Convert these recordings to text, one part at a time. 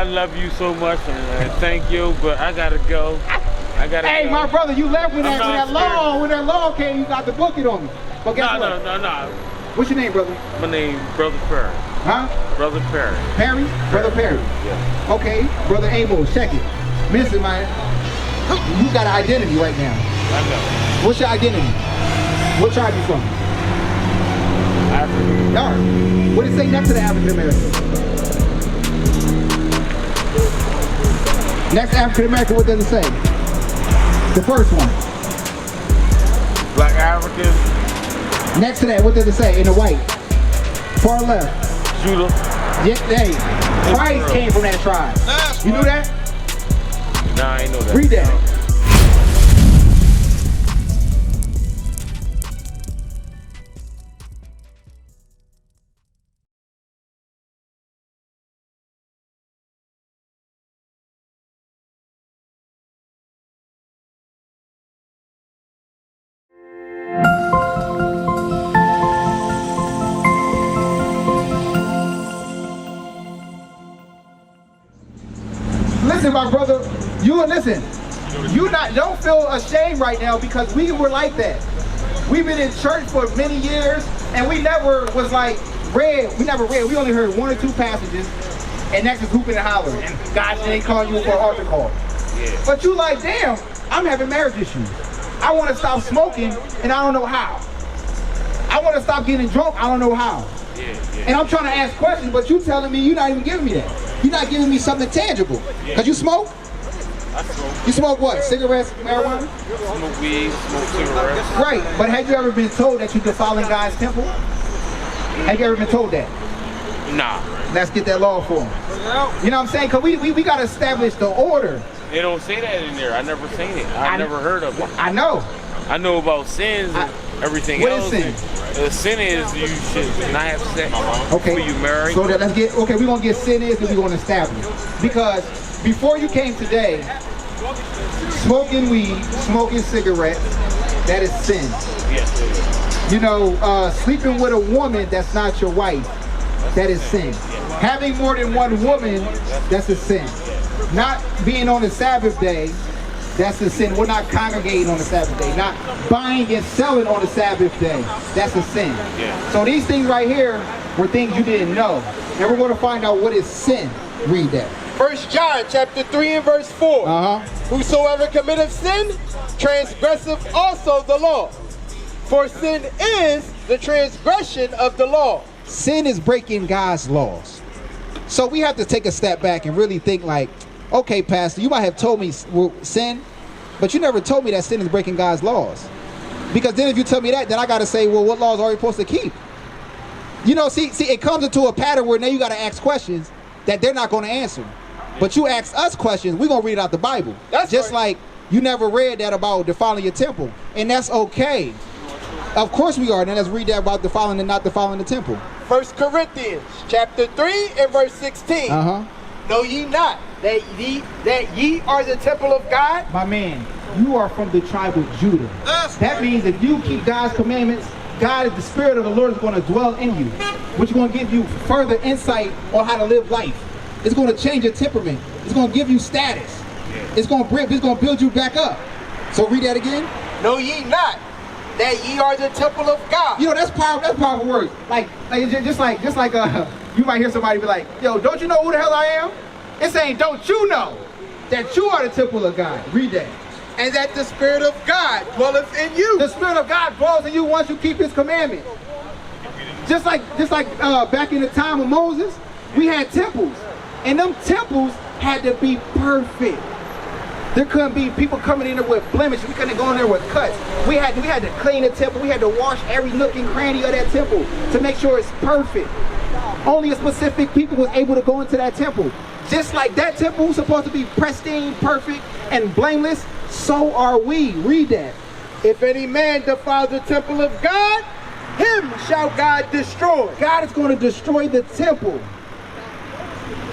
I love you so much, and thank you, but I gotta go. Hey, go. my brother, you left when that law came. You got the bucket on me. But guess what? No. What's your name, brother? My name, Brother Perry. Huh? Brother Perry. Perry? Brother Perry. Yeah. Okay, Brother Amos, check it. Listen, man, you got an identity right now. I know. What's your identity? What tribe you from? African. All right. What does it say next to the African American? Next African American, what does it say? The first one. Black African. Next to that, what does it say in the white? Far left. Judah. Yeah, hey, Christ came from that tribe. You knew that? Nah, I ain't know that. Read that. Listen, my brother, don't feel ashamed right now because we were like that. We've been in church for many years and we never was like read. We never read. We only heard one or two passages and next is hooping and hollering. And God ain't calling you for an altar call. Yeah. But you like, damn, I'm having marriage issues. I want to stop smoking and I don't know how. I want to stop getting drunk, I don't know how. Yeah. And I'm trying to ask questions, but you telling me you're not even giving me that. You're not giving me something tangible. Because you smoke? I smoke. You smoke what? Cigarettes, marijuana? Smoke weed, smoke cigarettes. Right, but have you ever been told that you're defiling God's temple? Have you ever been told that? Nah. Let's get that law for them. You know what I'm saying? Because we got to establish the order. They don't say that in there. I never seen it. I never heard of it. I know. I know about sins and everything what else. What is sin? Sin is you should not have sex okay. before you marry. So let's get, okay, we're going to get sin is and we're going to establish. Because before you came today, smoking weed, smoking cigarettes, that is sin. Yes. You know, sleeping with a woman that's not your wife, that is sin. Having more than one woman, that's a sin. Not being on the Sabbath day, that's a sin. We're not congregating on the Sabbath day. Not buying and selling on the Sabbath day. That's a sin. Yeah. So these things right here were things you didn't know. And we're going to find out what is sin. Read that. 1 John chapter 3 and verse 4. Whosoever committeth sin, transgresseth also the law. For sin is the transgression of the law. Sin is breaking God's laws. So we have to take a step back and really think like, okay, Pastor, you might have told me sin, but you never told me that sin is breaking God's laws. Because then if you tell me that, then I got to say, well, what laws are we supposed to keep? You know, see, it comes into a pattern where now you got to ask questions that they're not going to answer. But you ask us questions, we're going to read out the Bible. That's just right. Like you never read that about defiling your temple. And that's okay. Of course we are. Then let's read that about defiling and not defiling the temple. 1 Corinthians chapter 3 and verse 16. Know ye not that ye are the temple of God? My man, you are from the tribe of Judah. That means if you keep God's commandments, God, the Spirit of the Lord is going to dwell in you, which is going to give you further insight on how to live life. It's going to change your temperament. It's going to give you status. It's going to build you back up. So read that again. Know ye not that ye are the temple of God? You know, that's powerful words. Just like you might hear somebody be like, yo, don't you know who the hell I am? It's saying, don't you know that you are the temple of God? Read that. And that the Spirit of God dwelleth in you. The Spirit of God dwells in you once you keep His commandment. Just like back in the time of Moses, we had temples. And them temples had to be perfect. There couldn't be people coming in there with blemishes. We couldn't go in there with cuts. We had to clean the temple. We had to wash every nook and cranny of that temple to make sure it's perfect. Only a specific people was able to go into that temple. Just like that temple was supposed to be pristine, perfect, and blameless, so are we. Read that. If any man defile the temple of God, him shall God destroy. God is going to destroy the temple.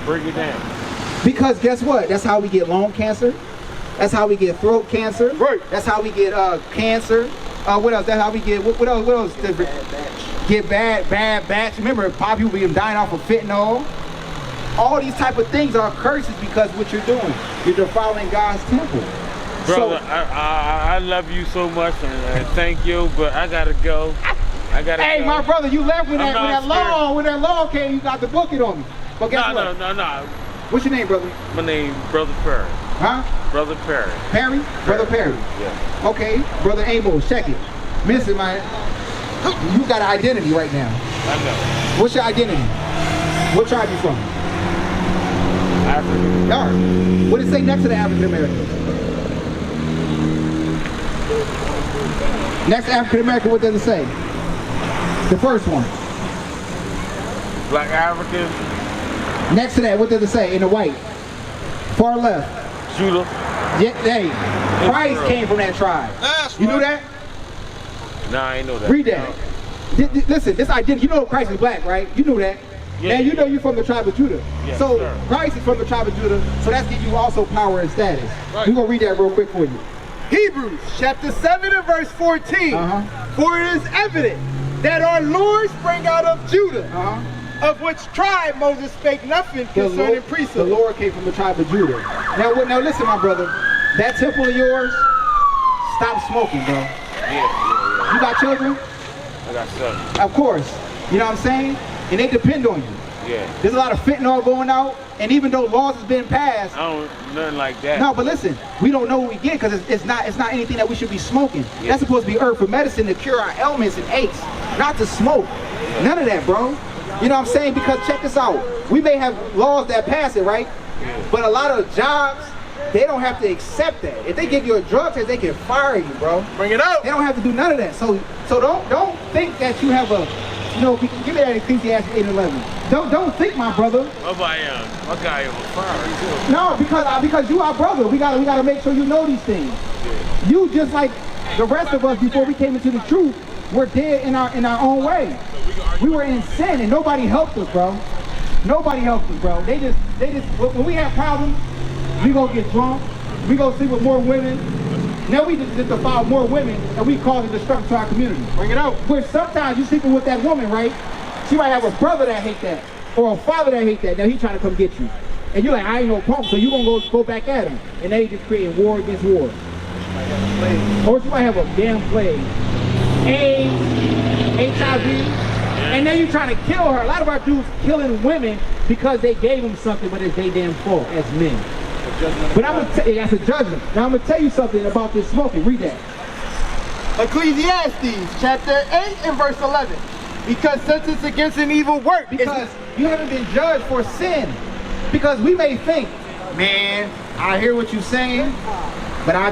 Break it down. Because guess what? That's how we get lung cancer. That's how we get throat cancer. Right. That's how we get cancer. What else? That's how we get, what else? Get bad batch. Remember, a lot of people be dying off of fentanyl. all these type of things are curses because what you're doing, you're defiling God's temple. Brother, I love you so much and thank you, but I gotta go. Hey, my brother, you left when that law came. You got the booking on me. But guess what? No. What's your name, brother? My name, Brother Perry. Huh? Brother Perry. Perry? Brother Perry. Yeah. Okay, Brother Amos, check it. Listen, man, you got an identity right now. I know. What's your identity? What tribe you from? African. All right. What does it say next to the African American? Next to African American, what does it say? The first one. Black African. Next to that, what does it say in the white? Far left. Judah. Yeah, hey, Christ came from that tribe. You knew that? Nah, I ain't know that. Read that. Listen, this identity, you know Christ is black, right? You knew that. Yeah, now you know you're from the tribe of Judah. Yes, so sir. Christ is from the tribe of Judah, so that's giving you also power and status. Right. We're going to read that real quick for you. Hebrews chapter 7 and verse 14. For it is evident that our Lord sprang out of Judah, of which tribe Moses spake nothing concerning priesthood. The Lord came from the tribe of Judah. Now listen, my brother. That temple of yours, stop smoking, bro. Yeah. You got children? I got 7. Of course. You know what I'm saying? And they depend on you. Yeah. There's a lot of fentanyl going out, and even though laws has been passed, I don't, nothing like that. no, but listen, we don't know what we get because it's not anything that we should be smoking. Yeah. That's supposed to be herb for medicine to cure our ailments and aches, not to smoke. None of that, bro. You know what I'm saying? Because check this out. We may have laws that pass it, right? Yeah. But a lot of jobs, they don't have to accept that. If they give you a drug test, they can fire you, bro. Bring it out. They don't have to do none of that. So don't think that you have a, you know, give me that Ecclesiastes 8:11. Don't think, my brother. My guy was fired too. No, because you our brother. We gotta make sure you know these things. Yeah. You just like the rest of us before we came into the truth, we're dead in our own way. We were in sin and nobody helped us, bro. Nobody helped us, bro. They just when we have problems, we go get drunk, we go sleep with more women. Now we just defile more women and we cause a destruction to our community. Bring it out. Where sometimes you sleeping with that woman, right? She might have a brother that hate that, or a father that hate that. Now he trying to come get you. And you're like, I ain't no punk, so you gonna go back at him. And they just creating war against war. Or she might have a damn plague. AIDS, HIV, and then you trying to kill her. A lot of our dudes killing women because they gave them something, but it's their damn fault as men. But I'm gonna tell you, that's a judgment. Now I'm gonna tell you something about this smoking. Read that. Ecclesiastes chapter 8 and verse 11. Because sentence against an evil work. Because you haven't been judged for sin. Because we may think, man, I hear what you're saying, but I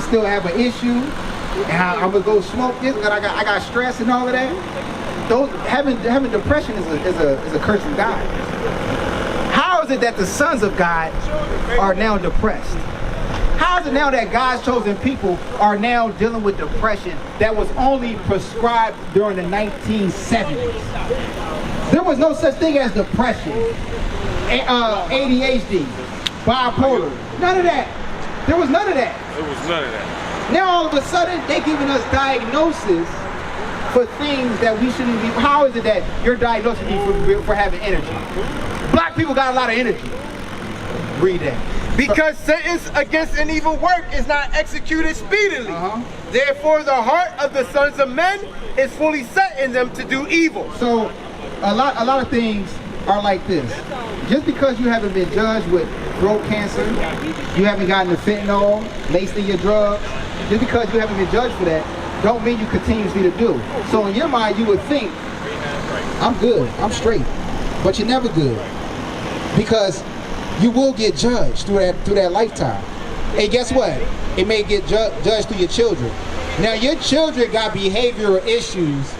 still have an issue, and I'm gonna go smoke this, because I got stress and all of that. Those having depression is a curse from God. How is it that the sons of God are now depressed? How is it now that God's chosen people are now dealing with depression that was only prescribed during the 1970s? There was no such thing as depression, ADHD, bipolar, none of that. There was none of that. There was none of that. Now all of a sudden, they're giving us diagnosis for things that we shouldn't be. How is it that your diagnosis is for having energy? Black people got a lot of energy. Read that. Because sentence against an evil work is not executed speedily. Therefore, the heart of the sons of men is fully set in them to do evil. So, a lot of things are like this. Just because you haven't been judged with throat cancer, you haven't gotten the fentanyl laced in your drugs, just because you haven't been judged for that, don't mean you continuously to do. So in your mind, you would think, I'm good, I'm straight, but you're never good, because you will get judged through that lifetime. And guess what? It may get judged through your children. Now your children got behavioral issues,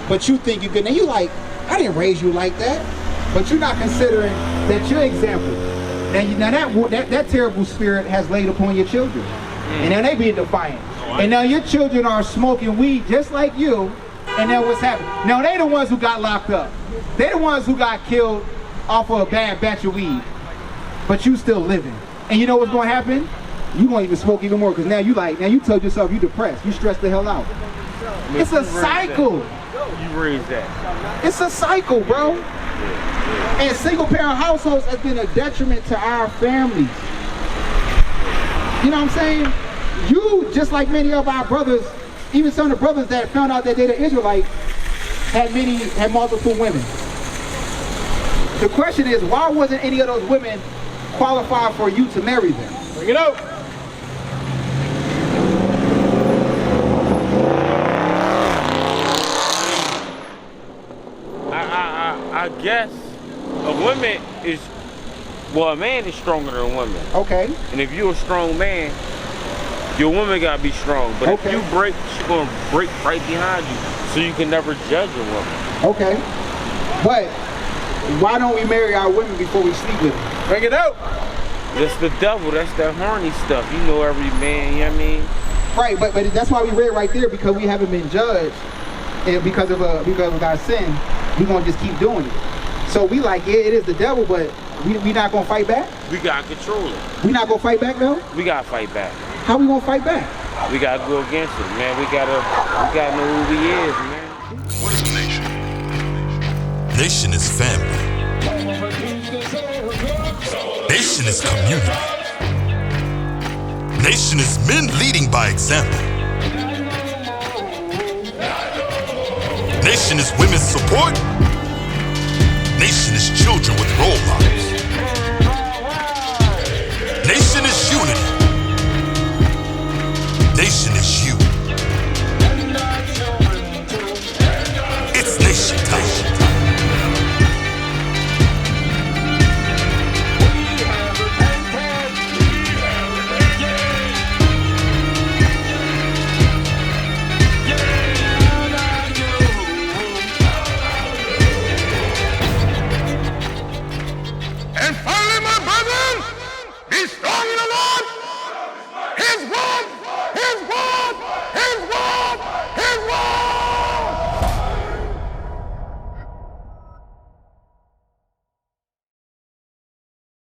but you think you're good. Now you like, I didn't raise you like that. But you're not considering that your example. Now that terrible spirit has laid upon your children. And now they being defiant. And now your children are smoking weed just like you. And then what's happening? Now they the ones who got locked up. They the ones who got killed off of a bad batch of weed. But you still living. And you know what's going to happen? You won't even smoke even more, because now you told yourself you depressed. You stressed the hell out. It's a cycle. You raised that. It's a cycle, bro. And single parent households has been a detriment to our families. You know what I'm saying? You, just like many of our brothers, even some of the brothers that found out that they're the Israelites, had multiple women. The question is, why wasn't any of those women qualified for you to marry them? Bring it out. I guess a woman is, well, a man is stronger than a woman. Okay. And if you're a strong man, your woman gotta be strong. But if you break, she's gonna break right behind you, so you can never judge a woman. Okay. But why don't we marry our women before we sleep with them? Bring it out. That's the devil. That's that horny stuff. You know, every man. You know what I mean? Right. But that's why we read right there, because we haven't been judged, and because of our sin, we gonna just keep doing it. So we like, yeah, it is the devil, but we not gonna fight back. We gotta control it. We not gonna fight back though. We gotta fight back. How we gonna fight back? We gotta go against it, man. We gotta know who we is, man. What is a nation? Nation is family. Nation is community. Nation is men leading by example. Nation is women's support. Nation is children with role models.